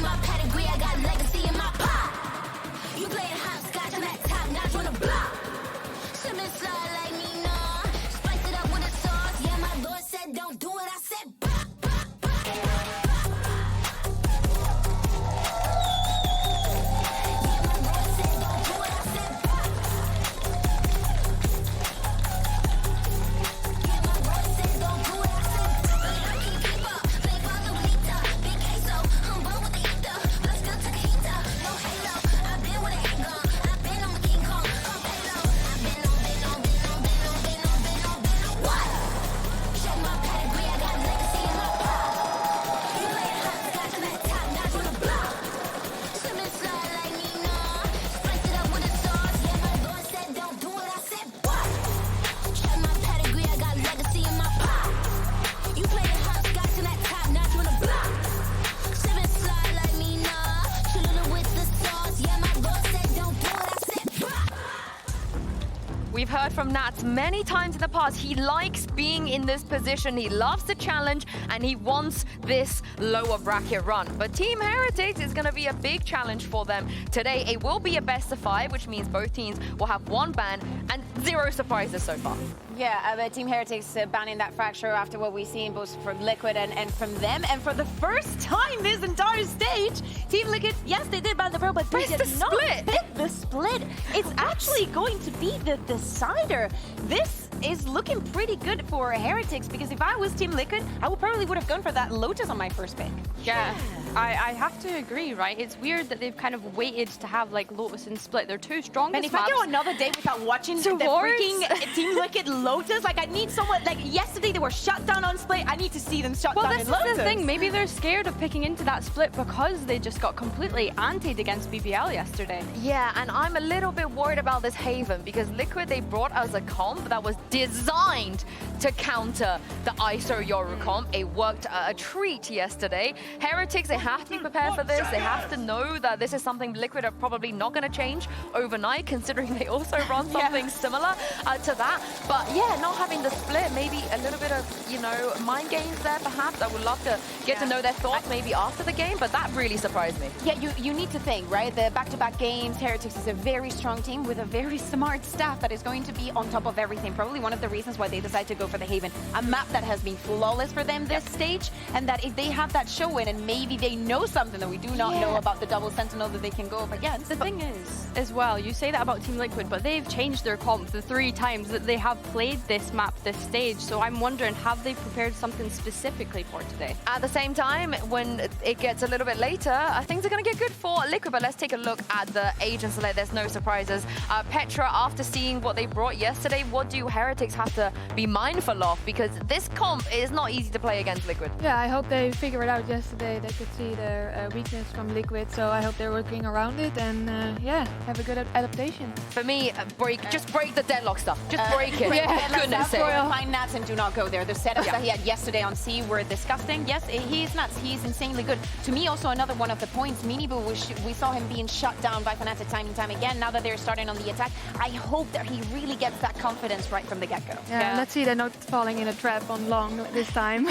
my pedigree, I got legacy in my pop. You playing hopscotch, I'm at top notch on the block. Sipping slide like me, nah. Spice it up with a sauce. Yeah, my Lord said don't do it, I said pop, pop, pop. Yeah, my Lord said don't do it, I said pop. Yeah, my Lord said don't do it, I said pop. I can't keep up, play ball with Lita. Big queso, I'm born with the ether. Blood still to the heater, no halo. I've been with a hang gun, I've been on the King Kong. Come halo, I've been on. What? Check my pedigree, I got legacy in my pop. You playing hopscotch, I'm at top notch on the block. Sipping slide like me, nah. Spice it up with a sauce. Yeah, my Lord said don't do it, I said what? Check my pedigree, I got legacy in my pop. You playing hopscotch, I'm at top notch on the block. Sipping slide like me, nah. Chillin' with the sauce. Yeah, my Lord said don't do it, I said what? We've heard from Nats many times in the past. He likes being in this position. He loves the challenge and he wants this lower bracket run. But Team Heretics is going to be a big challenge for them today. It will be a best of 5, which means both teams will have 1 ban and 0 surprises so far. Yeah, but Team Heretics banning that fracture after what we've seen both from Liquid and from them. And for the first time this entire stage, Team Liquid, yes, they did ban the Pro, but they did not pick the split. It's actually going to be the decider. This is looking pretty good for Heretics, because if I was Team Liquid, I probably would have gone for that Lotus on my first pick. Yeah, I have to agree, right? It's weird that they've kind of waited to have like Lotus and Split. They're two strongest And if maps. I go another day without watching the freaking Team Liquid Lotus, like I need someone, like yesterday they were shut down on Split, I need to see them shut down Well, this in is Lotus. the thing. Maybe they're scared of picking into that Split because they just got completely antied against BBL yesterday. Yeah, and I'm a little bit worried about this Haven because Liquid, they brought us a comp that was designed to counter the ISO Yoru comp. It worked a treat yesterday. Heretics, they have to be prepared for this. They have to know that this is something Liquid are probably not going to change overnight, considering they also run something similar to that. But yeah, not having the split, maybe a little bit of, you know, mind games there perhaps. I would love to get to know their thoughts maybe after the game, but that really surprised me. Yeah, you need to think, right? The back-to-back games, Heretics is a very strong team with a very smart staff that is going to be on top of everything. Probably one of the reasons why they decided to go for the Haven, a map that has been flawless for them this stage, and that if they have that show in and maybe they know something that we do not know about the double sentinel, that they can go. But yeah, the thing is, as well, you say that about Team Liquid, but they've changed their comp the 3 times that they have played this map, this stage. So I'm wondering, have they prepared something specifically for today? At the same time, when it gets a little bit later, things are going to get good for Liquid. But let's take a look at the agents. There's no surprises. Petra, after seeing what they brought yesterday, what do Heretics have to be mindful of? Because this comp is not easy to play against Liquid. Yeah, I hope they figure it out yesterday. They could see their weakness from Liquid, so I hope they're working around it and yeah, have a good adaptation. For me, just break the deadlock stuff. Just break it. Goodness sake. Find Nats and do not go there. The setups that he had yesterday on C were disgusting. Yes, he is nuts. He is insanely good. To me, also another one of the points, Miniboo, we saw him being shut down by Fnatic time and time again. Now that they're starting on the attack, I hope that he really gets that confidence right from the get-go. Yeah, let's see they're not falling in a trap on long this time.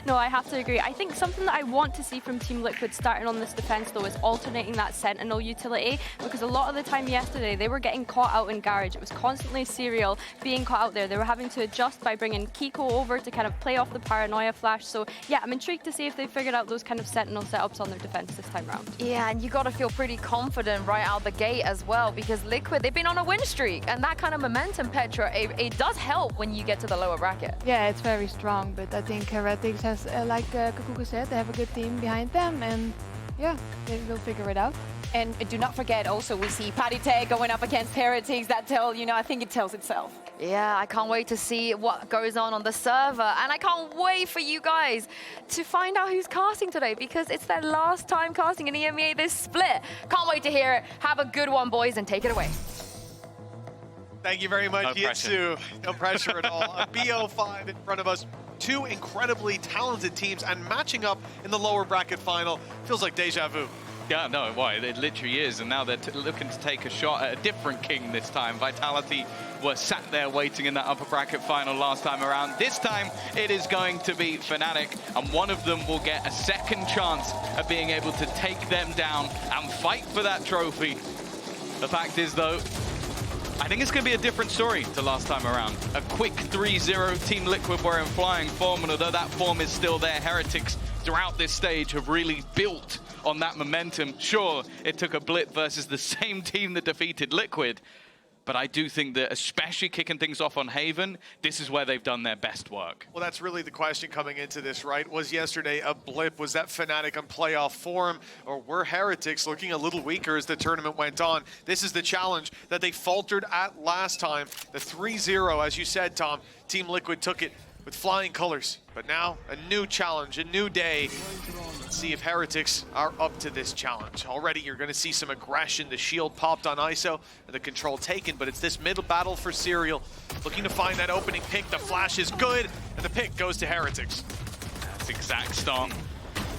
No, I have to agree. I think something that I want to see from Team Liquid starting on this defense, though, is alternating that Sentinel utility, because a lot of the time yesterday, they were getting caught out in Garage. It was constantly Serial being caught out there. They were having to adjust by bringing Kiko over to kind of play off the Paranoia flash. So yeah, I'm intrigued to see if they figured out those kind of Sentinel setups on their defense this time around. Yeah, and you got to feel pretty confident right out the gate as well, because Liquid, they've been on a win streak, and that kind of momentum, Petra, it does help when you get to the lower bracket. Yeah, it's very strong, but I think Heretics has, like Kakuka said, they have a good team behind them, and yeah, they will figure it out. And do not forget, also, we see Patty Tay going up against Heretics. That I think it tells itself. Yeah, I can't wait to see what goes on the server. And I can't wait for you guys to find out who's casting today, because it's their last time casting in EMEA this split. Can't wait to hear it. Have a good one, boys, and take it away. Thank you very much, Yitsu. No pressure at all. A BO5 in front of us. 2 incredibly talented teams, and matching up in the lower bracket final feels like deja vu. Yeah, no, why? It literally is, and now they're looking to take a shot at a different king this time. Vitality were sat there waiting in that upper bracket final last time around. This time, it is going to be Fnatic, and one of them will get a second chance at being able to take them down and fight for that trophy. The fact is, though, I think it's going to be a different story to last time around. A quick 3-0, Team Liquid were in flying form, and although that form is still there, Heretics throughout this stage have really built on that momentum. Sure, it took a blip versus the same team that defeated Liquid, but I do think that, especially kicking things off on Haven, this is where they've done their best work. Well, that's really the question coming into this, right? Was yesterday a blip? Was that Fnatic on playoff form? Or were Heretics looking a little weaker as the tournament went on? This is the challenge that they faltered at last time. The 3-0, as you said, Tom, Team Liquid took it with flying colors. But now, a new challenge, a new day. Let's see if Heretics are up to this challenge. Already, you're going to see some aggression. The shield popped on ISO, and the control taken, but it's this middle battle for Serial. Looking to find that opening pick. The flash is good, and the pick goes to Heretics. That's exact start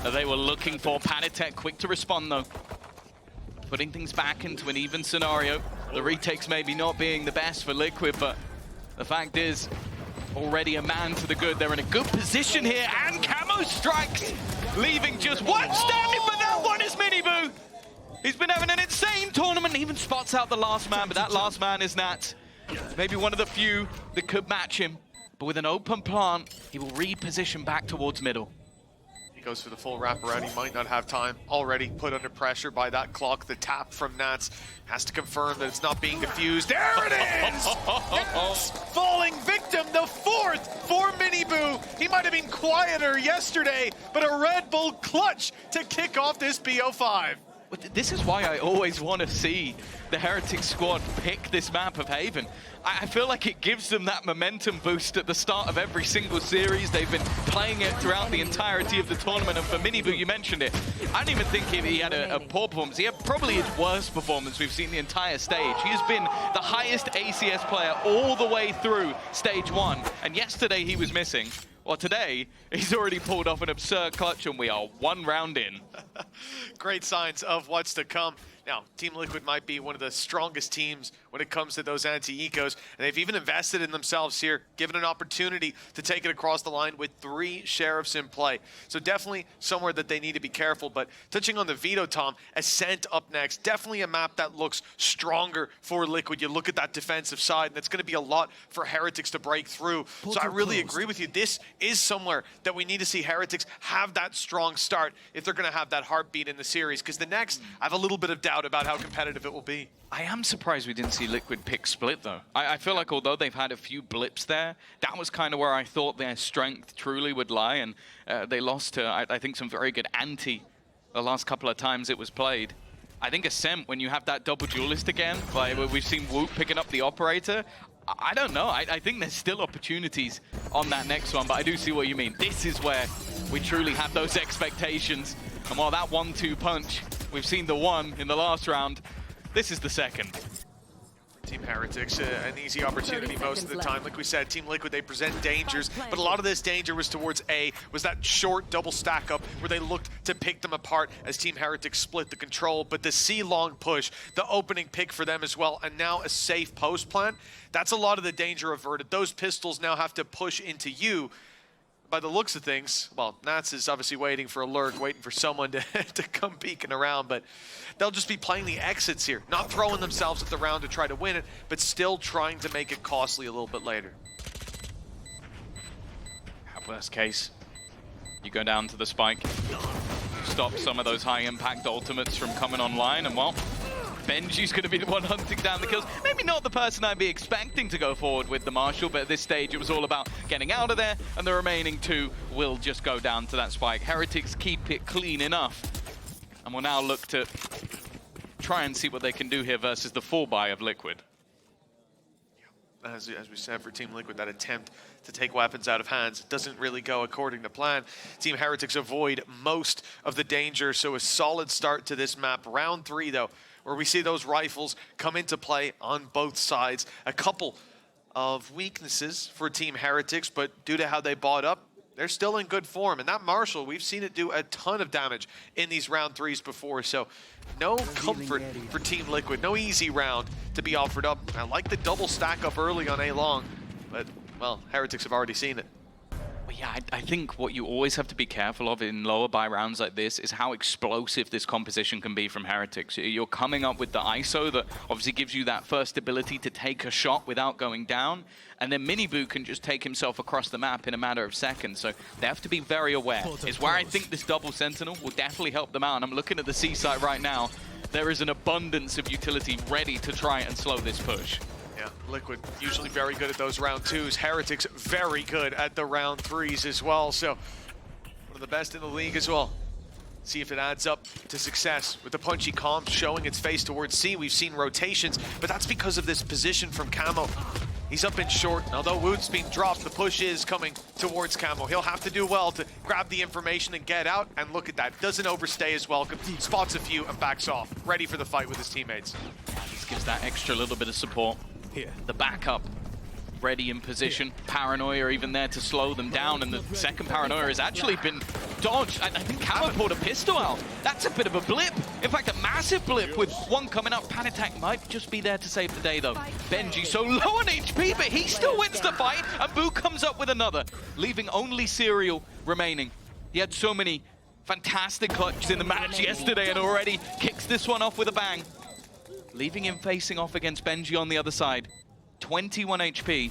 that they were looking for. Panitech quick to respond, though. Putting things back into an even scenario. The retakes maybe not being the best for Liquid, but the fact is, already a man to the good. They're in a good position here, and Camo strikes, leaving just one standing, but that one is Miniboo. He's been having an insane tournament, even spots out the last man, but that last man is Nat. Maybe one of the few that could match him, but with an open plant, he will reposition back towards middle. Goes for the full wraparound. He might not have time. Already put under pressure by that clock. The tap from Nats has to confirm that it's not being diffused. There it is! Nats falling victim, the fourth for Miniboo. He might have been quieter yesterday, but a Red Bull clutch to kick off this BO5. This is why I always want to see the Heretics squad pick this map of Haven. I feel like it gives them that momentum boost at the start of every single series. They've been playing it throughout the entirety of the tournament, and for Miniboo, you mentioned it. I don't even think he had a poor performance. He had probably his worst performance we've seen the entire stage. He has been the highest ACS player all the way through stage 1, and yesterday he was missing. Well, today, he's already pulled off an absurd clutch, and we are one round in. Great signs of what's to come. Now, Team Liquid might be one of the strongest teams when it comes to those anti-ecos, and they've even invested in themselves here, given an opportunity to take it across the line with 3 Sheriffs in play. So definitely somewhere that they need to be careful, but touching on the veto, Tom, Ascent up next, definitely a map that looks stronger for Liquid. You look at that defensive side, and it's going to be a lot for Heretics to break through. So I really agree with you. This is somewhere that we need to see Heretics have that strong start if they're going to have that heartbeat in the series, because the next, I have a little bit of doubt about how competitive it will be. I am surprised we didn't see Liquid pick split, though. I feel like although they've had a few blips there, that was kind of where I thought their strength truly would lie, and they lost to, I think, some very good anti the last couple of times it was played. I think Ascent, when you have that double duelist again, like we've seen Woot picking up the operator, I don't know. I think there's still opportunities on that next one, but I do see what you mean. This is where we truly have those expectations. And while that 1-2 punch, we've seen the one in the last round, this is the second. Team Heretics, an easy opportunity most of the time. Like we said, Team Liquid, they present dangers, but a lot of this danger was towards A, was that short double stack up where they looked to pick them apart as Team Heretics split the control, but the C long push, the opening pick for them as well, and now a safe post plant, that's a lot of the danger averted. Those pistols now have to push into you. By the looks of things, well, Nats is obviously waiting for a lurk, waiting for someone to come peeking around, but they'll just be playing the exits here, not throwing themselves at the round to try to win it, but still trying to make it costly a little bit later. Worst case, you go down to the spike, stop some of those high-impact ultimates from coming online, and well, Benji's going to be the one hunting down the kills. Maybe not the person I'd be expecting to go forward with the Marshal, but at this stage it was all about getting out of there, and the remaining 2 will just go down to that spike. Heretics keep it clean enough, and will now look to try and see what they can do here versus the full buy of Liquid. As we said, for Team Liquid, that attempt to take weapons out of hands doesn't really go according to plan. Team Heretics avoid most of the danger, so a solid start to this map. Round 3, though, where we see those rifles come into play on both sides. A couple of weaknesses for Team Heretics, but due to how they bought up, they're still in good form. And that Marshall, we've seen it do a ton of damage in these round 3s before. So no comfort for Team Liquid. No easy round to be offered up. I like the double stack up early on A-Long, but, well, Heretics have already seen it. Well, yeah, I think what you always have to be careful of in lower buy rounds like this is how explosive this composition can be from Heretics. You're coming up with the ISO that obviously gives you that first ability to take a shot without going down, and then Miniboo can just take himself across the map in a matter of seconds, so they have to be very aware. It's where I think this double Sentinel will definitely help them out, and I'm looking at the C site right now. There is an abundance of utility ready to try and slow this push. Yeah, Liquid usually very good at those round 2s. Heretics very good at the round 3s as well. So one of the best in the league as well. See if it adds up to success with the punchy comp showing its face towards C. We've seen rotations, but that's because of this position from Camo. He's up in short, and although Woot's being dropped, the push is coming towards Camo. He'll have to do well to grab the information and get out, and look at that. Doesn't overstay his welcome, spots a few and backs off, ready for the fight with his teammates. This gives that extra little bit of support. Here, the backup ready in position. Paranoia even there to slow them down, and the second Paranoia has actually been dodged. I think Camo pulled a pistol out. That's a bit of a blip. In fact, a massive blip with one coming up. Panattack might just be there to save the day, though. Benji so low on HP, but he still wins the fight, and Boo comes up with another, leaving only Serial remaining. He had so many fantastic clutches in the match yesterday and already kicks this one off with a bang, leaving him facing off against Benji on the other side. 21 HP,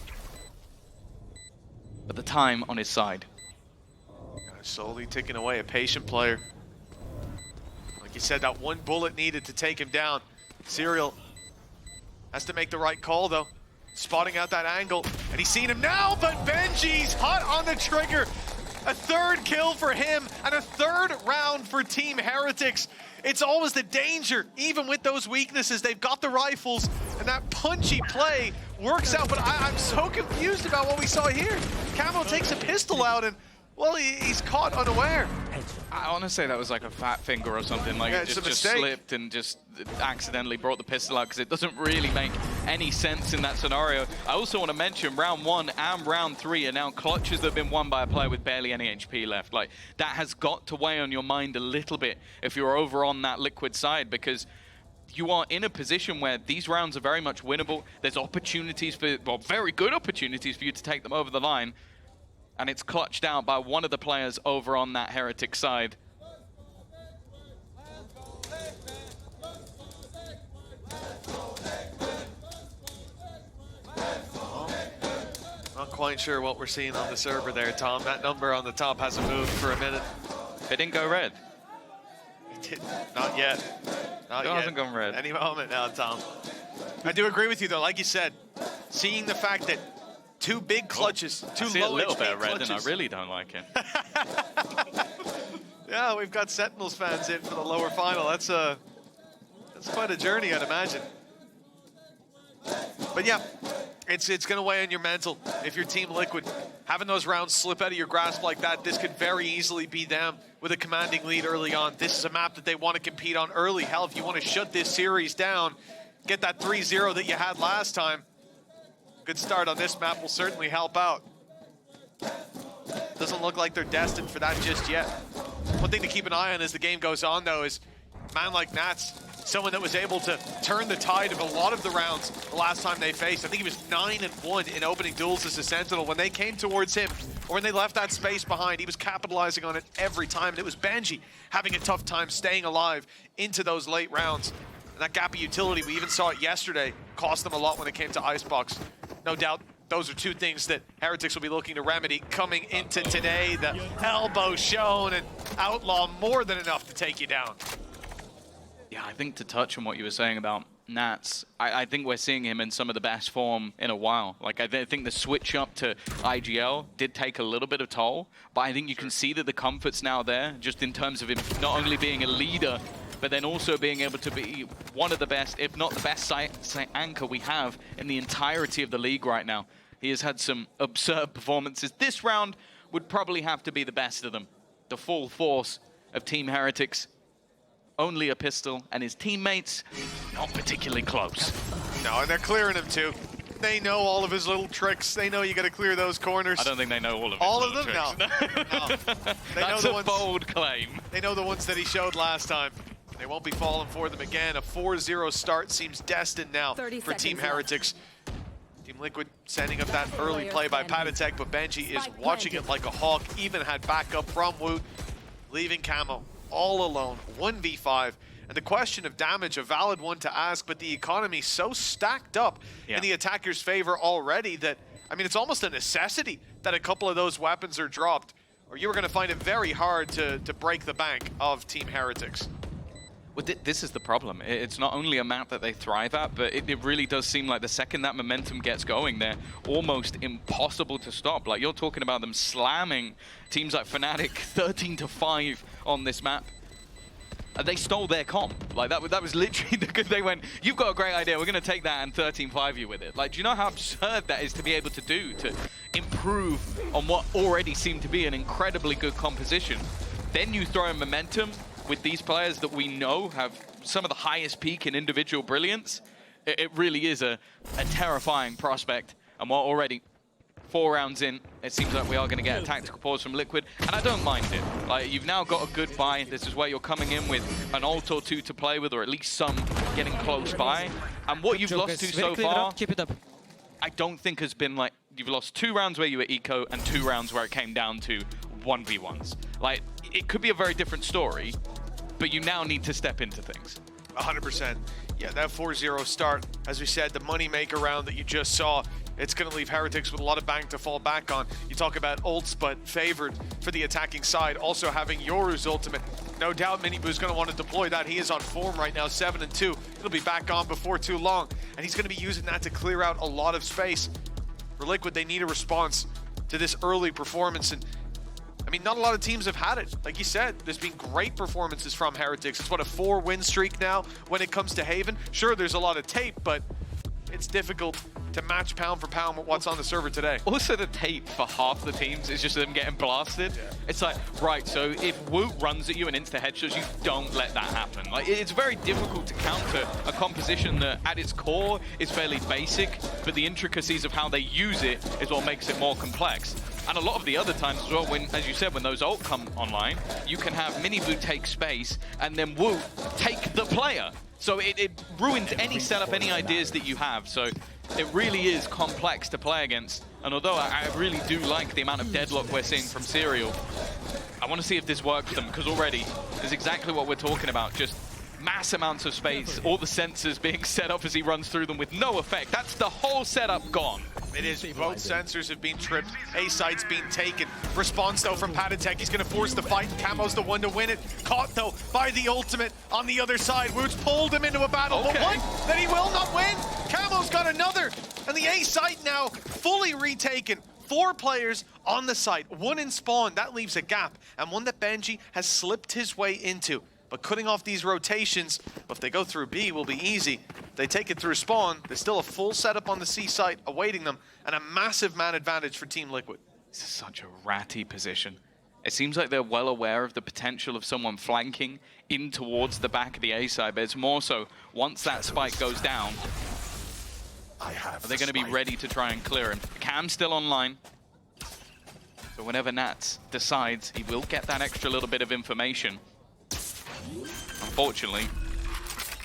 but the time on his side. Slowly ticking away, a patient player. Like you said, that one bullet needed to take him down. Serial has to make the right call, though. Spotting out that angle, and he's seen him now, but Benji's hot on the trigger. A third kill for him, and a third round for Team Heretics. It's always the danger, even with those weaknesses. They've got the rifles, and that punchy play works out, but I'm so confused about what we saw here. Camo takes a pistol out, and, well, he's caught unaware. I want to say that was like a fat finger or something, like yeah, it just slipped and just accidentally brought the pistol out, because it doesn't really make any sense in that scenario. I also want to mention round 1 and round 3 are now clutches that have been won by a player with barely any HP left. Like, that has got to weigh on your mind a little bit if you're over on that Liquid side, because you are in a position where these rounds are very much winnable. There's opportunities for, well, very good opportunities for you to take them over the line. And it's clutched out by one of the players over on that Heretic side. Not quite sure what we're seeing on the server there, Tom. That number on the top hasn't moved for a minute. It didn't go red. It didn't. Not yet. Not It yet. hasn't gone red. Any moment now, Tom. I do agree with you, though. Like you said, seeing the fact that two big clutches, two I see a low little HP bit of red, clutches. and I really don't like it. Yeah, we've got Sentinels fans in for the lower final. That's quite a journey, I'd imagine. But yeah, it's going to weigh on your mental. If you're Team Liquid, having those rounds slip out of your grasp like that, this could very easily be them with a commanding lead early on. This is a map that they want to compete on early. Hell, if you want to shut this series down, get that 3-0 that you had last time. Good start on this map will certainly help out. Doesn't look like they're destined for that just yet. One thing to keep an eye on as the game goes on, though, is a man like Nats, someone that was able to turn the tide of a lot of the rounds the last time they faced. I think he was 9-1 in opening duels as a Sentinel. When they came towards him, or when they left that space behind, he was capitalizing on it every time. And it was Benji having a tough time staying alive into those late rounds. And that gap of utility, we even saw it yesterday, cost them a lot when it came to Icebox. No doubt those are two things that Heretics will be looking to remedy coming into today. The elbow shown, and Outlaw more than enough to take you down. Yeah, I think to touch on what you were saying about Nats, I think we're seeing him in some of the best form in a while. Like, I think the switch up to IGL did take a little bit of toll, but I think you can see that the comfort's now there, just in terms of him not only being a leader, but then also being able to be one of the best, if not the best anchor we have in the entirety of the league right now. He has had some absurd performances. This round would probably have to be the best of them. The full force of Team Heretics. Only a pistol, and his teammates not particularly close. No, and they're clearing him too. They know all of his little tricks. They know you got to clear those corners. I don't think they know all of it. All of them? No. They know That's the a ones, bold claim. They know the ones that he showed last time. They won't be falling for them again. A 4-0 start seems destined now for Team Heretics. Team Liquid sending up that early play by Patatek, but Benji is watching it like a hawk. Even had backup from Woot, leaving Camo all alone, 1v5. And the question of damage, a valid one to ask, but the economy so stacked up in the attacker's favor already that, I mean, it's almost a necessity that a couple of those weapons are dropped, or you were going to find it very hard to break the bank of Team Heretics. Well, this is the problem. It's not only a map that they thrive at, but it really does seem like the second that momentum gets going, they're almost impossible to stop. Like, you're talking about them slamming teams like Fnatic 13-5 on this map. They stole their comp. Like, that was literally the good. They went, you've got a great idea, we're going to take that and 13-5 you with it. Like, do you know how absurd that is to be able to do, to improve on what already seemed to be an incredibly good composition? Then you throw in momentum with these players that we know have some of the highest peak in individual brilliance. It really is a terrifying prospect. And we're already 4 rounds in, it seems like we are going to get a tactical pause from Liquid, and I don't mind it. Like, you've now got a good buy. This is where you're coming in with an ult or two to play with, or at least some getting close by. And what you've lost to so far, keep it up. I don't think has been like, you've lost 2 rounds where you were eco and 2 rounds where it came down to 1v1s. Like, it could be a very different story, but you now need to step into things. 100%. Yeah, that 4-0 start, as we said, the moneymaker round that you just saw, it's going to leave Heretics with a lot of bank to fall back on. You talk about ults, but favored for the attacking side. Also having Yoru's ultimate. No doubt Minibu's going to want to deploy that. He is on form right now, 7-2. He'll be back on before too long. And he's going to be using that to clear out a lot of space. For Liquid, they need a response to this early performance. And I mean, not a lot of teams have had it. Like you said, there's been great performances from Heretics. It's what, a 4-win streak now when it comes to Haven? Sure, there's a lot of tape, but it's difficult to match pound for pound with what's on the server today. Also, the tape for half the teams is just them getting blasted. Yeah. It's like, right, so if Woot runs at you and insta headshots, you don't let that happen. Like, it's very difficult to counter a composition that at its core is fairly basic, but the intricacies of how they use it is what makes it more complex. And a lot of the other times as well, when, as you said, when those ult come online, you can have Minibu take space and then Woot take the player. So it ruins any setup, any ideas that you have. So it really is complex to play against. And although I really do like the amount of deadlock we're seeing from Serial, I want to see if this works for them, because already is exactly what we're talking about. Just mass amounts of space, all the sensors being set up as he runs through them with no effect. That's the whole setup gone. It is. Both sensors have been tripped. A site's being taken. Response, though, from Patatek. He's going to force the fight. Camo's the one to win it. Caught, though, by the ultimate on the other side. Woot's pulled him into a battle. Okay. But one that he will not win. Camo's got another. And the A site now fully retaken. 4 players on the site. 1 in spawn. That leaves a gap. And one that Benji has slipped his way into. But cutting off these rotations, if they go through B, will be easy. If they take it through spawn, there's still a full setup on the C site awaiting them, and a massive man advantage for Team Liquid. This is such a ratty position. It seems like they're well aware of the potential of someone flanking in towards the back of the A side, but it's more so once that spike goes down, are they going to be ready to try and clear him? Cam's still online. So whenever Nats decides, he will get that extra little bit of information. Unfortunately,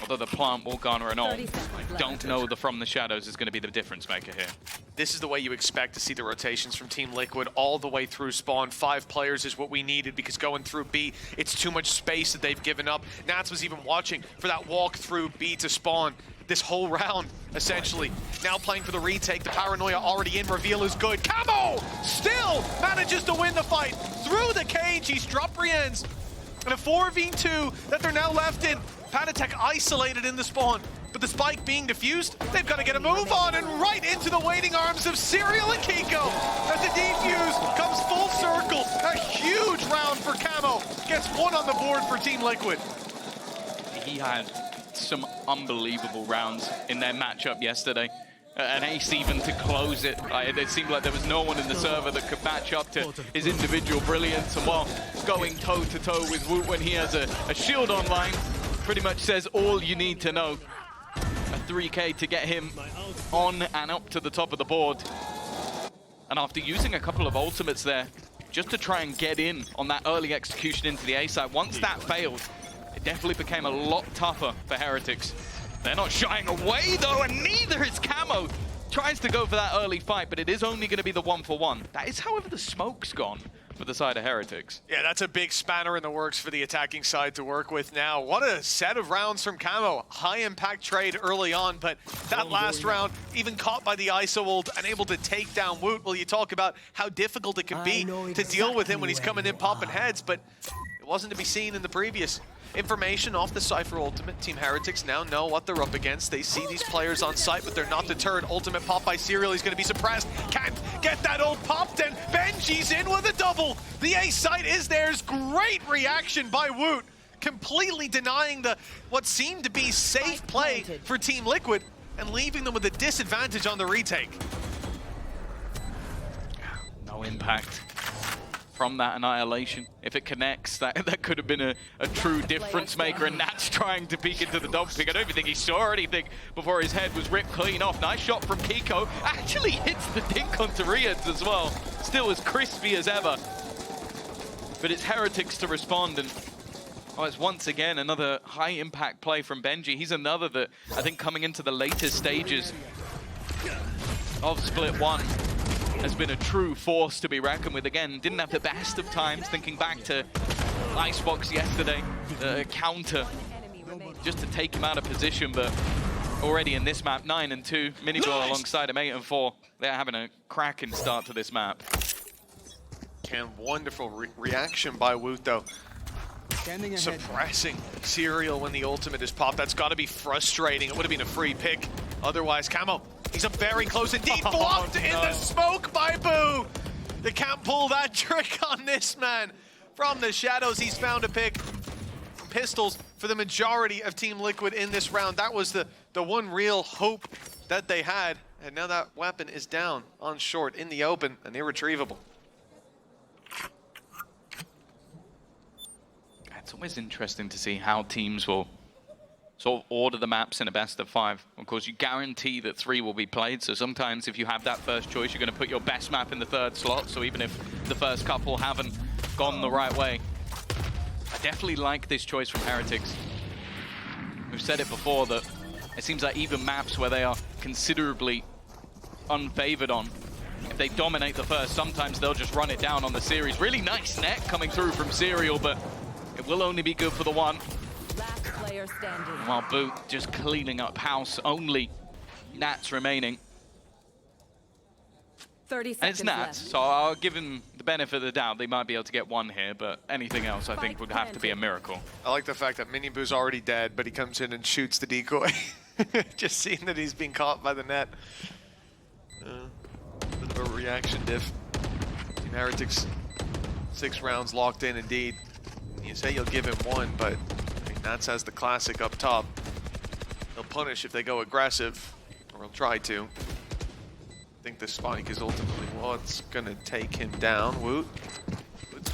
although the plant will garner an ult, I don't know the From the Shadows is going to be the difference maker here. This is the way you expect to see the rotations from Team Liquid all the way through spawn. 5 players is what we needed, because going through B, it's too much space that they've given up. Nats was even watching for that walk through B to spawn this whole round, essentially. Now playing for the retake, the paranoia already in, reveal is good. Camo still manages to win the fight through the cage. He's dropped Brienne's. And a 4v2 that they're now left in. Patatek isolated in the spawn, but the spike being defused, they've got to get a move on, and right into the waiting arms of Serial and Kiko. As the defuse comes full circle, a huge round for Camo. Gets 1 on the board for Team Liquid. He had some unbelievable rounds in their matchup yesterday. An ace even to close it. It seemed like there was no one in the server that could match up to his individual brilliance. And while going toe-to-toe with Woot when he has a shield online, pretty much says all you need to know. a 3K to get him on and up to the top of the board. And after using a couple of ultimates there, just to try and get in on that early execution into the A side, once that failed, it definitely became a lot tougher for Heretics. They're not shying away though, and neither is Camo. Tries to go for that early fight, but it is only going to be the 1-for-1. That is, however, the smoke's gone for the side of Heretics. Yeah, that's a big spanner in the works for the attacking side to work with now. What a set of rounds from Camo. High impact trade early on, but that last round, even caught by the ISO ult, unable to take down Woot. Well, you talk about how difficult it can be to deal with him when he's coming in popping heads, but it wasn't to be seen in the previous. Information off the Cypher ultimate. Team Heretics now know what they're up against. They see these players on site, but they're not deterred. Ultimate pop by Serial. He's going to be suppressed. Can't get that ult popped, and Benji's in with a double. The A site is theirs. Great reaction by Woot, completely denying what seemed to be safe play for Team Liquid and leaving them with a disadvantage on the retake. No impact from that annihilation. If it connects, that could have been a true difference maker, and Nat's trying to peek into the dog pick. I don't even think he saw anything before his head was ripped clean off. Nice shot from Kiko. Actually hits the dink onto Riyadh as well. Still as crispy as ever. But it's Heretics to respond, and it's once again another high impact play from Benji. He's another that I think coming into the latest stages of Split 1 has been a true force to be reckoned with. Again, didn't have the best of times, thinking back to Icebox yesterday, counter, just to take him out of position, but already in this map, 9-2, Miniball alongside him 8-4. They're having a cracking start to this map. And wonderful reaction by Woot though. Suppressing Serial when the ultimate is popped. That's got to be frustrating. It would have been a free pick otherwise. Camo, he's up very close indeed. Blocked in the smoke by Boo. They can't pull that trick on this man. From the shadows, he's found a pick. Pistols for the majority of Team Liquid in this round. That was the one real hope that they had. And now that weapon is down on short in the open and irretrievable. It's always interesting to see how teams will sort of order the maps in a best of 5. Of course, you guarantee that 3 will be played, so sometimes if you have that first choice, you're going to put your best map in the 3rd slot, so even if the first couple haven't gone the right way. I definitely like this choice from Heretics. We've said it before that it seems like even maps where they are considerably unfavored on, if they dominate the first, sometimes they'll just run it down on the series. Really nice net coming through from Serial, but it will only be good for the one. Last player standing. While Boot just cleaning up house, only Nats remaining. 30 And seconds it's Nats, left. so I'll give him the benefit of the doubt. They might be able to get one here, but anything else I think would have to be a miracle. I like the fact that Miniboo's already dead, but he comes in and shoots the decoy. Just seeing that he's being caught by the net. Bit of a reaction diff. Team Heretics, 6 rounds locked in indeed. You say you'll give him one, but I think Nats has the classic up top. He'll punish if they go aggressive, or he'll try to. I think the spike is ultimately what's gonna take him down. Woot's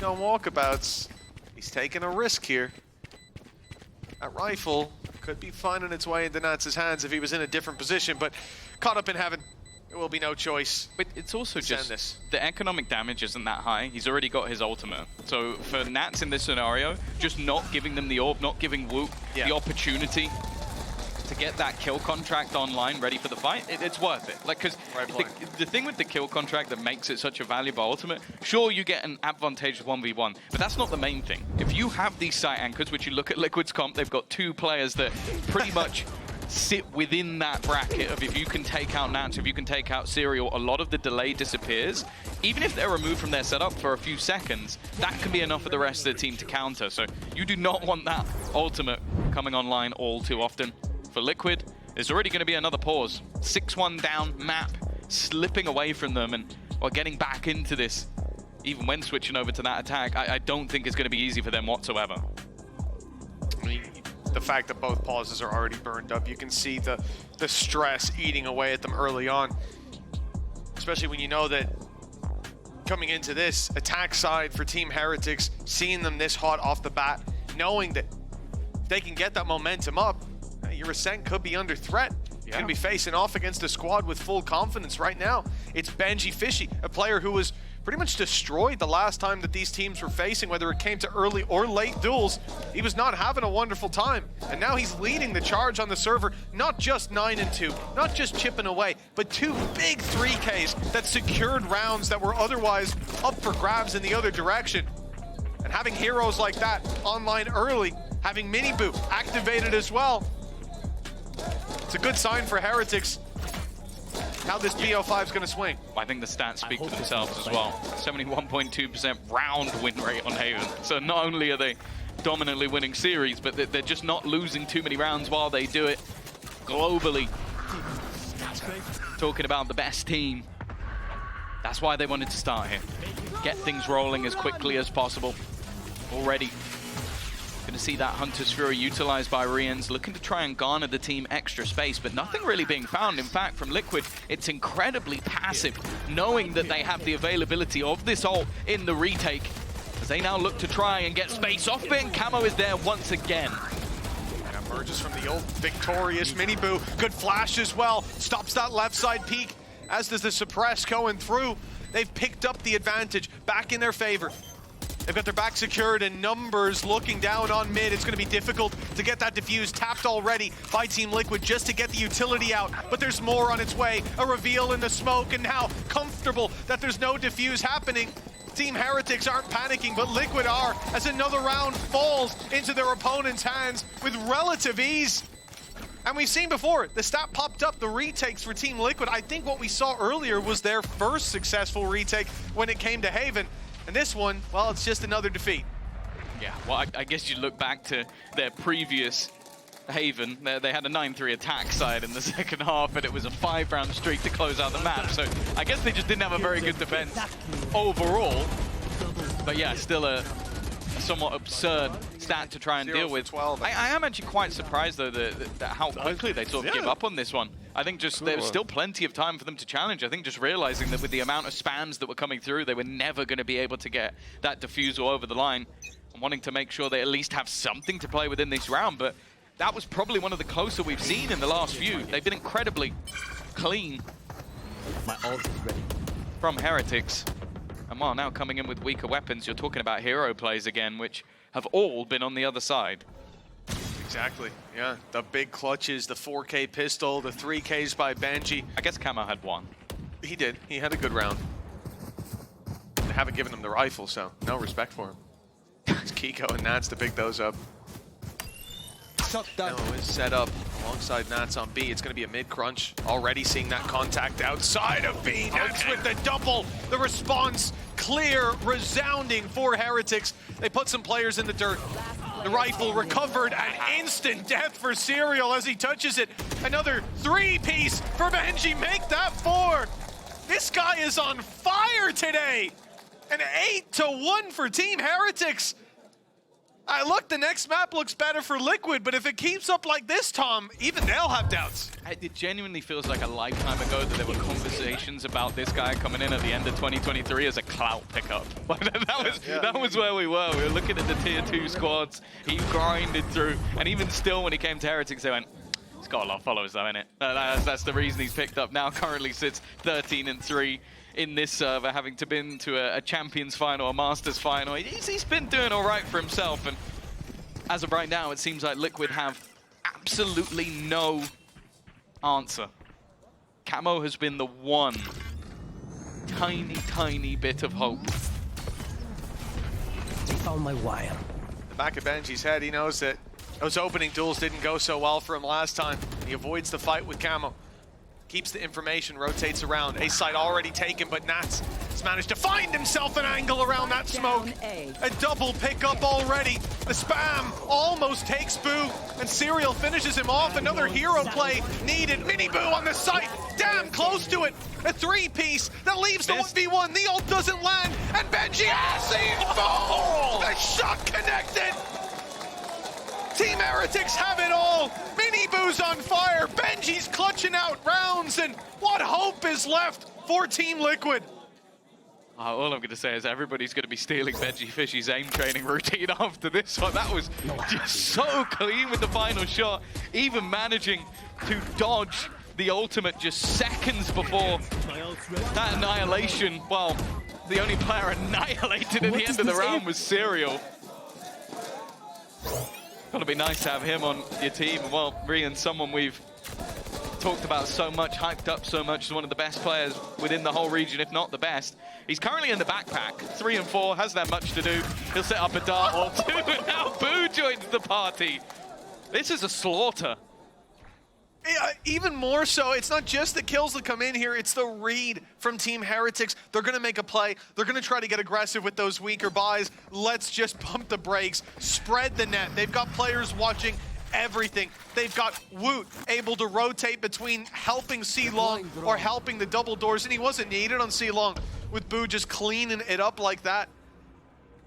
going walkabouts. He's taking a risk here. That rifle could be finding its way into Nats' hands if he was in a different position, but caught up in heaven. There will be no choice. But it's also just the economic damage isn't that high. He's already got his ultimate. So for Nats in this scenario, just not giving them the orb, not giving Woot the opportunity to get that kill contract online ready for the fight, it's worth it. Like, because the thing with the kill contract that makes it such a valuable ultimate, sure, you get an advantageous 1v1, but that's not the main thing. If you have these site anchors, which you look at Liquid's comp, they've got 2 players that pretty much sit within that bracket of if you can take out Nats, if you can take out Serial, a lot of the delay disappears. Even if they're removed from their setup for a few seconds, that can be enough for the rest of the team to counter. So you do not want that ultimate coming online all too often. For Liquid, there's already going to be another pause. 6-1 down map, slipping away from them and getting back into this. Even when switching over to that attack, I don't think it's going to be easy for them whatsoever. I mean, the fact that both pauses are already burned up, you can see the stress eating away at them early on. Especially when you know that coming into this attack side for Team Heretics, seeing them this hot off the bat, knowing that they can get that momentum up, your ascent could be under threat. He's going to be facing off against a squad with full confidence right now. It's Benji Fishy, a player who was pretty much destroyed the last time that these teams were facing, whether it came to early or late duels. He was not having a wonderful time. And now he's leading the charge on the server, not just 9-2, not just chipping away, but 2 big 3Ks that secured rounds that were otherwise up for grabs in the other direction. And having heroes like that online early, having Miniboo activated as well, it's a good sign for Heretics how this BO5 is going to swing. I think the stats speak for themselves as well. 71.2% round win rate on Haven. So not only are they dominantly winning series, but they're just not losing too many rounds while they do it. Globally, talking about the best team. That's why they wanted to start here. Get things rolling as quickly as possible. Already going to see that Hunter's Fury utilized by Rians, looking to try and garner the team extra space, but nothing really being found. In fact, from Liquid, it's incredibly passive, knowing that they have the availability of this ult in the retake, as they now look to try and get space off it, and Camo is there once again. Yeah, emerges from the old victorious Miniboo. Good flash as well. Stops that left side peak, as does the suppress going through. They've picked up the advantage back in their favor. They've got their back secured, and Numbers looking down on mid. It's going to be difficult to get that defuse tapped already by Team Liquid just to get the utility out. But there's more on its way. A reveal in the smoke, and now comfortable that there's no defuse happening. Team Heretics aren't panicking, but Liquid are, as another round falls into their opponent's hands with relative ease. And we've seen before, the stat popped up, the retakes for Team Liquid. I think what we saw earlier was their first successful retake when it came to Haven. And this one, well, it's just another defeat. Yeah, well, I guess you look back to their previous Haven. They had a 9-3 attack side in the second half, and it was a 5-round streak to close out the map. So I guess they just didn't have a very good defense overall. But yeah, still a somewhat absurd stat to try and deal with. 12. I am actually quite surprised, though, that how quickly they sort of give up on this one. I think just there was still plenty of time for them to challenge. I think just realizing that with the amount of spams that were coming through, they were never going to be able to get that defusal over the line, and wanting to make sure they at least have something to play within this round. But that was probably one of the closer we've seen in the last few. They've been incredibly clean. My ult is ready. From Heretics. And while now coming in with weaker weapons, you're talking about hero plays again, which have all been on the other side. Exactly, yeah. The big clutches, the 4K pistol, the 3Ks by Benji. I guess Camo had one. He did. He had a good round. They haven't given him the rifle, so no respect for him. It's Kiko and Nats to pick those up. Now is set up alongside Nats on B. It's going to be a mid-crunch. Already seeing that contact outside of B. Nats with the double. The response clear, resounding for Heretics. They put some players in the dirt. The rifle recovered, and instant death for Serial as he touches it. Another 3-piece for Benji. Make that 4. This guy is on fire today. An 8-1 for Team Heretics. Look, the next map looks better for Liquid, but if it keeps up like this, Tom, even they'll have doubts. It genuinely feels like a lifetime ago that there were conversations about this guy coming in at the end of 2023 as a clout pickup. That was where we were. We were looking at the tier 2 squads. He grinded through, and even still when he came to Heretics, they went, he's got a lot of followers though, innit? That's the reason he's picked up. Now currently sits 13-3. In this server, having to been to a Champions final, a Masters final. He's been doing all right for himself, and as of right now, it seems like Liquid have absolutely no answer. Camo has been the one tiny bit of hope. They found my wire. The back of Benji's head, he knows that those opening duels didn't go so well for him last time. He avoids the fight with Camo. Keeps the information, rotates around. A site already taken, but Nats has managed to find himself an angle around that smoke. A double pickup already. The spam almost takes Boo, and Serial finishes him off. Another hero play needed. Miniboo on the site, damn close to it. A 3-piece that leaves the 1v1. The ult doesn't land, and Benji has the fall. The shot connected. Team Heretics have it all. Miniboo's on fire. Benji's clutching out rounds, and what hope is left for Team Liquid? All I'm going to say is everybody's going to be stealing Veggie Fishy's aim training routine after this one. That was just so clean with the final shot, even managing to dodge the ultimate just seconds before that annihilation. Well, the only player annihilated at the end of the round was Serial. Gotta be nice to have him on your team. Well, Rian, someone we've talked about so much, hyped up so much, as one of the best players within the whole region, if not the best. He's currently in the backpack, 3 and 4, hasn't had much to do. He'll set up a dart or two, and now Boo joins the party. This is a slaughter. Even more so, it's not just the kills that come in here, it's the read from Team Heretics. They're going to make a play. They're going to try to get aggressive with those weaker buys. Let's just pump the brakes, spread the net. They've got players watching everything. They've got Woot able to rotate between helping C-Long or helping the double doors, and he wasn't needed on C-Long with Boo just cleaning it up like that.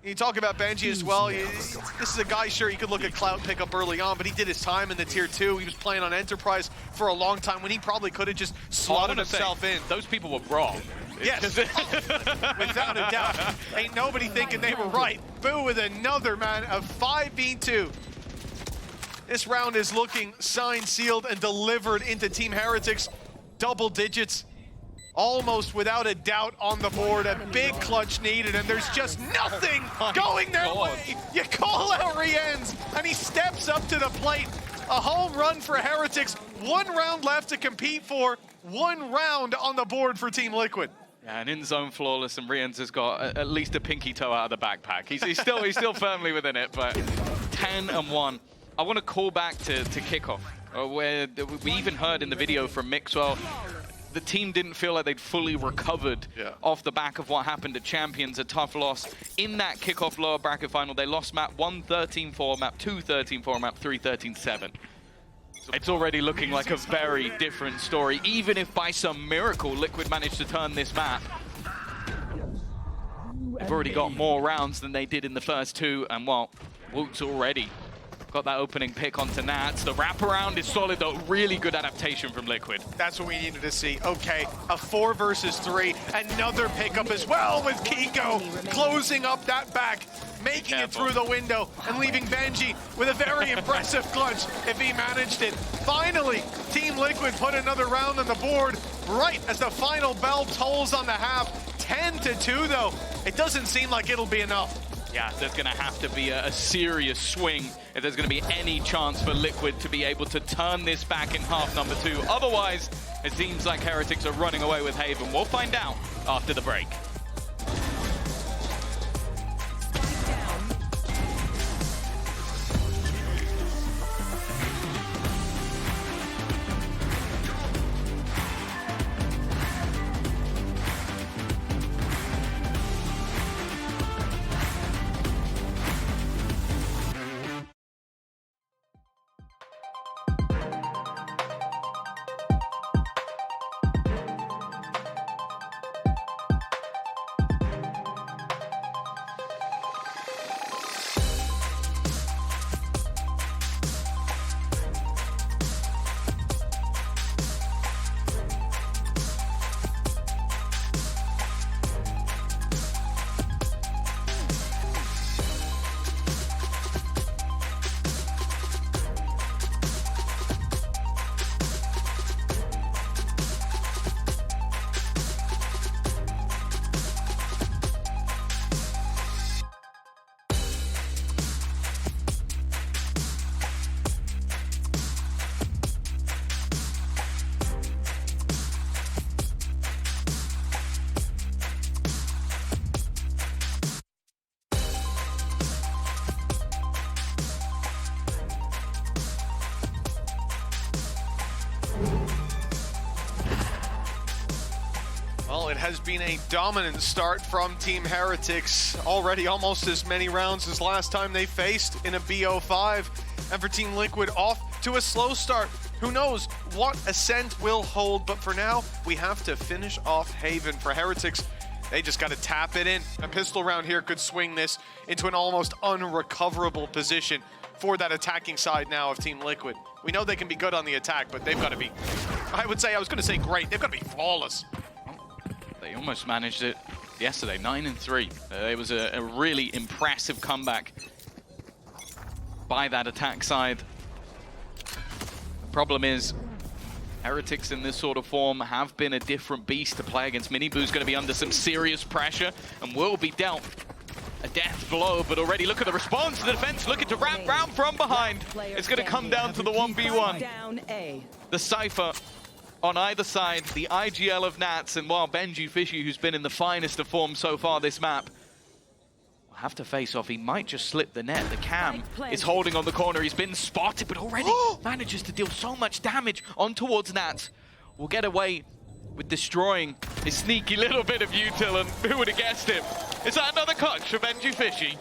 You talk about Benji as well. This is a guy, sure, he could look at Cloud pickup early on, but he did his time in the tier 2. He was playing on Enterprise for a long time when he probably could have just slotted himself in. Those people were wrong. Yes, without a doubt. Ain't nobody thinking they were right. Boo with another, man, a 5v2. This round is looking signed, sealed, and delivered into Team Heretics. Double digits. Almost without a doubt on the board, a big clutch needed, and there's just nothing going their way. You call out Rienz, and he steps up to the plate. A home run for Heretics, 1 round left to compete for, 1 round on the board for Team Liquid. Yeah, and in zone flawless, and Rienz has got at least a pinky toe out of the backpack. He's still firmly within it, but 10 and 1. I want to call back to kickoff, where we even heard in the video from Mixwell, the team didn't feel like they'd fully recovered off the back of what happened at Champions, a tough loss. In that kickoff lower bracket final, they lost map 1 13-4, map 2 13-4, map 3 13-7. It's already looking like a very different story, even if by some miracle Liquid managed to turn this map. They've already got more rounds than they did in the first 2, and well, Woot's already got that opening pick onto Nats. The wraparound is solid though, really good adaptation from Liquid. That's what we needed to see. Okay, a 4 versus 3, another pickup as well with Kiko closing up that back, making it through the window and leaving Benji with a very impressive clutch if he managed it. Finally, Team Liquid put another round on the board right as the final bell tolls on the half. 10-2 though, it doesn't seem like it'll be enough. Yeah, there's going to have to be a serious swing if there's going to be any chance for Liquid to be able to turn this back in half number 2. Otherwise, it seems like Heretics are running away with Haven. We'll find out after the break. Well, it has been a dominant start from Team Heretics. Already almost as many rounds as last time they faced in a BO5. And for Team Liquid, off to a slow start. Who knows what Ascent will hold, but for now, we have to finish off Haven. For Heretics, they just got to tap it in. A pistol round here could swing this into an almost unrecoverable position for that attacking side now of Team Liquid. We know they can be good on the attack, but they've got to be, I was going to say great, they've got to be flawless. They almost managed it yesterday, 9-3. It was a really impressive comeback by that attack side. The problem is, Heretics in this sort of form have been a different beast to play against. Miniboo's going to be under some serious pressure and will be dealt a death blow, but already look at the response. The defense looking to wrap round from behind. It's going to come down to the 1v1. Down A. The Cypher on either side, the IGL of Nats, and while Benji Fishy, who's been in the finest of form so far this map, will have to face off. He might just slip the net. The Cam is holding on the corner. He's been spotted, but already manages to deal so much damage on towards Nats. Will get away with destroying his sneaky little bit of util, and who would have guessed him? Is that another clutch for Benji Fishy?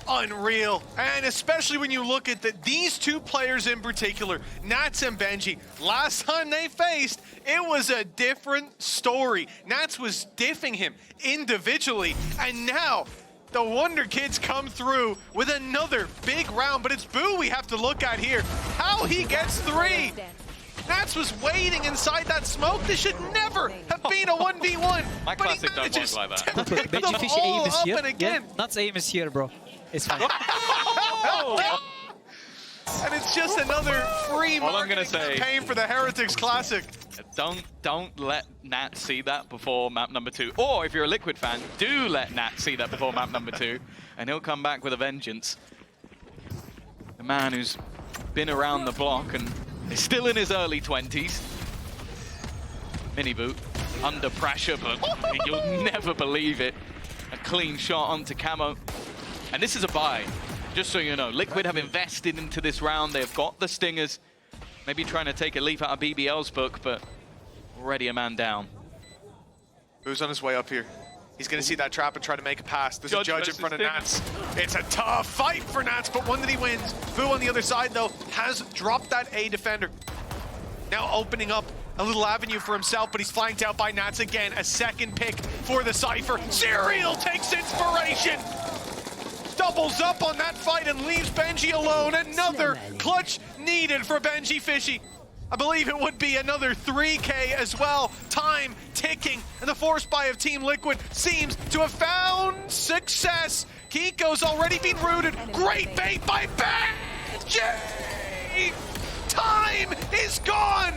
Unreal. And especially when you look at these two players in particular, Nats and Benji, last time they faced, it was a different story. Nats was diffing him individually, and now the Wonder Kids come through with another big round, but it's Boo we have to look at here. How he gets 3. Nats was waiting inside that smoke. This should never have been a 1v1. My but classic he don't manages work like that. to pick them Benji Fishy all aim is up here. and again. Yeah, Nat's aim is here, bro. It's fine. And it's just another free All I'm gonna marketing say- campaign for the Heretics Classic. Don't let Nat see that before map number 2. Or if you're a Liquid fan, do let Nat see that before map number 2, and he'll come back with a vengeance. The man who's been around the block and is still in his early 20s. Miniboot under pressure, but you'll never believe it. A clean shot onto Camo. And this is a buy, just so you know. Liquid have invested into this round. They've got the stingers. Maybe trying to take a leaf out of BBL's book, but already a man down. Boo's on his way up here. He's going to see that trap and try to make a pass. There's a judge in front of Nats. It's a tough fight for Nats, but one that he wins. Boo on the other side, though, has dropped that A defender. Now opening up a little avenue for himself, but he's flanked out by Nats again. A second pick for the Cypher. Serial takes inspiration. Doubles up on that fight and leaves Benji alone. Another clutch needed for Benji Fishy. I believe it would be another 3K as well. Time ticking, and the force buy of Team Liquid seems to have found success. Kiko's already been rooted. Great bait by Benji! Time is gone,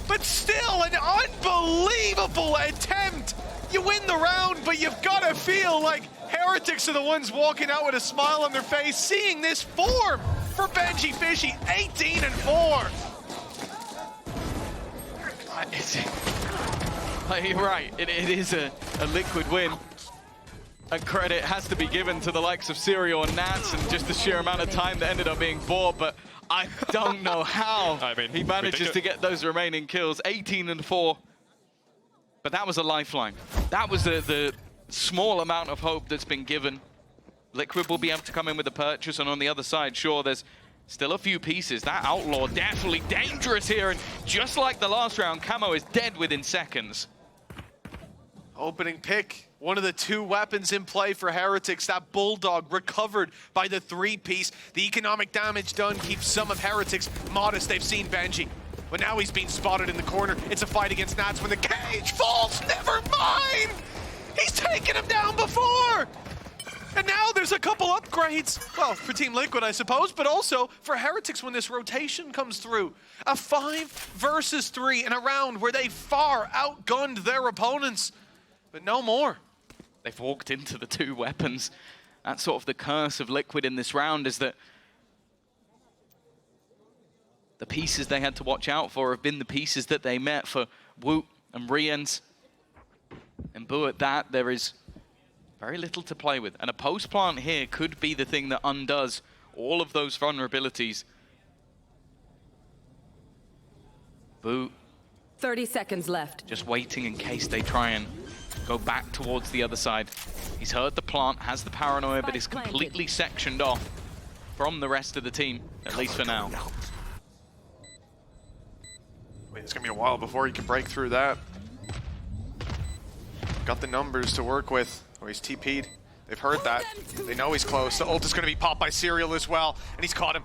but still an unbelievable attempt. You win the round, but you've got to feel like Heretics are the ones walking out with a smile on their face, seeing this form for Benji Fishy, 18-4. You're right, it is a Liquid win. And credit has to be given to the likes of Serial and Nats and just the sheer amount of time that ended up being bought, but I don't know how he manages to get those remaining kills. 18-4. But that was a lifeline. That was the small amount of hope that's been given. Liquid will be able to come in with a purchase, and on the other side, sure, there's still a few pieces. That Outlaw definitely dangerous here, and just like the last round, Camo is dead within seconds. Opening pick, one of the 2 weapons in play for Heretics. That Bulldog recovered by the 3-piece. The economic damage done keeps some of Heretics modest. They've seen Benji, but now he's being spotted in the corner. It's a fight against Nats when the cage falls. Never mind! He's taken him down before! And now there's a couple upgrades. Well, for Team Liquid, I suppose, but also for Heretics when this rotation comes through. A 5 versus 3 in a round where they far outgunned their opponents. But no more. They've walked into the 2 weapons. That's sort of the curse of Liquid in this round, is that the pieces they had to watch out for have been the pieces that they met for Woot and Riens. And Boo at that, there is very little to play with. And a post plant here could be the thing that undoes all of those vulnerabilities. Boo 30 seconds left. just waiting in case they try and go back towards the other side. He's heard the plant, has the paranoia, but is completely sectioned off from the rest of the team, at least for now. Wait, it's gonna be a while before he can break through that. Got the numbers to work with. Oh, he's TP'd. They've heard that. They know he's close. The ult is gonna be popped by Serial as well, and he's caught him.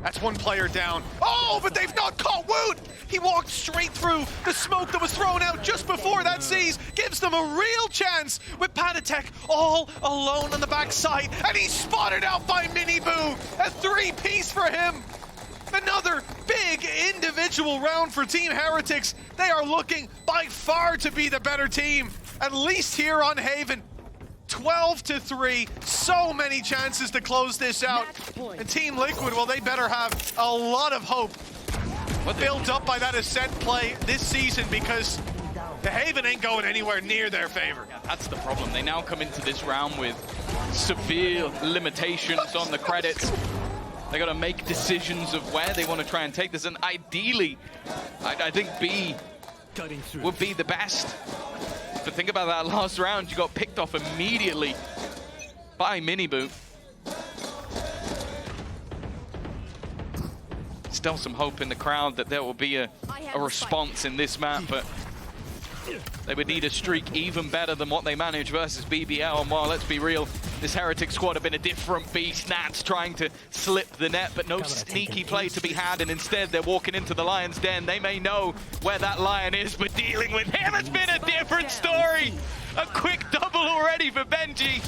That's one player down. Oh, but they've not caught Woot! He walked straight through the smoke that was thrown out just before that sees. Gives them a real chance with Patatek all alone on the backside. And he's spotted out by Miniboo. A 3-piece for him. Another big individual round for Team Heretics. They are looking by far to be the better team, at least here on Haven. 12-3, so many chances to close this out. And Team Liquid, well, they better have a lot of hope built up by that Ascent play this season, because the Haven ain't going anywhere near their favor. Yeah, that's the problem. They now come into this round with severe limitations on the credits. They got to make decisions of where they want to try and take this, and ideally, I think B would be the best. But think about that last round, you got picked off immediately by Miniboo. Still some hope in the crowd that there will be a response in this map, but they would need a streak even better than what they managed versus BBL. And while, let's be real, this Heretic squad have been a different beast. Nats trying to slip the net, but no sneaky play to be had, and instead they're walking into the Lion's Den. They may know where that Lion is, but dealing with him has been a different story. A quick double already for Benji.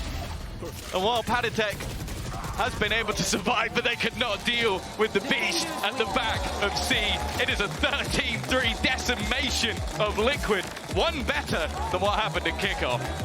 And while Patatek has been able to survive, but they could not deal with the beast at the back of C. It is a 13-3 decimation of Liquid. One better than what happened at kickoff.